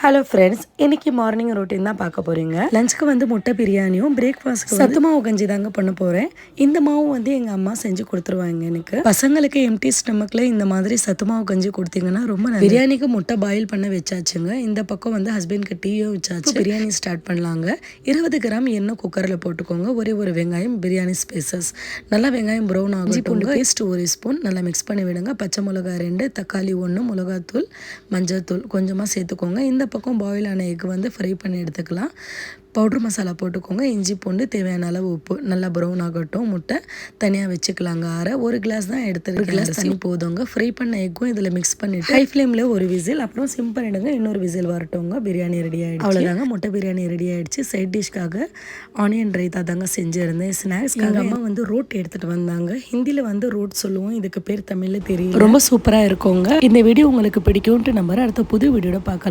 Hello friends, இன்னைக்கு morning routine தான் பார்க்க போறீங்க. லஞ்சுக்கு வந்து முட்டை பிரியாணியும் பிரேக்ஃபாஸ்ட்க்கு சத்து மாவு கஞ்சி தாங்க பண்ண போறேன். இந்த மாவு வந்து எங்க அம்மா செஞ்சு கொடுத்துருவாங்க எனக்கு. பசங்களுக்கு எம்டி ஸ்டமக்ல இந்த மாதிரி சத்து மாவு கஞ்சி கொடுத்தீங்கன்னா ரொம்ப நல்லது. பிரியாணிக்கு முட்டை பாயில் பண்ண வச்சாச்சுங்க. இந்த பக்கம் வந்து ஹஸ்பண்ட்க்கு டீயும் வச்சாச்சு. பிரியாணி ஸ்டார்ட் பண்ணலாங்க. 20 கிராம் எண்ணெய் குக்கரில் போட்டுக்கோங்க. ஒரு வெங்காயம் பிரியாணி ஸ்பைசஸ் நல்லா வெங்காயம் ப்ரௌன் ஆகும். பூண்டு பேஸ்ட் 1 ஸ்பூன் நல்லா மிக்ஸ் பண்ணி விடுங்க. பச்சை மிளகாய் 2, தக்காளி 1, மிளகாத்தூள், மஞ்சள் தூள் கொஞ்சமாக சேர்த்துக்கோங்க. இந்த பக்கம் பாயில் ஆன எக் வந்து ஃப்ரை பண்ணி எடுத்துக்கலாம். பவுடர் மசாலா போட்டுக்கோங்க. இஞ்சி பூண்டு தேவையான அளவு உப்பு நல்லா ப்ரௌன் ஆகட்டும். முட்டை தனியாக வச்சுக்கலாங்க. ஒரு கிளாஸ் தான் எடுத்துருக்கேன். கிளாஸ் தண்ணி போதுங்க. ஃப்ரை பண்ண எக்கும் இதில் மிக்ஸ் பண்ணிவிட்டு ஹை ஃப்ளேமில் ஒரு விசில் அப்புறம் சிம் பண்ணிவிடுங்க. இன்னொரு விசில் வரட்டுங்க. பிரியாணி ரெடி ஆகிடுச்சு. அவ்வளோதாங்க, முட்டை பிரியாணி ரெடி ஆகிடுச்சு. சைட் டிஷ்காக ஆனியன் ரைத்தா தாங்க செஞ்சுருந்தேன். ஸ்நாக்ஸ்க்காக அம்மா வந்து ரோட் எடுத்துகிட்டு வந்தாங்க. ஹிந்தியில் வந்து ரோட் சொல்லுவோம், இதுக்கு பேர் தமிழில் தெரியும். ரொம்ப சூப்பராக இருக்குங்க. இந்த வீடியோ உங்களுக்கு பிடிக்கும்ட்டு நம்புறேன். அடுத்த புது வீடியோட பார்க்கலாம்.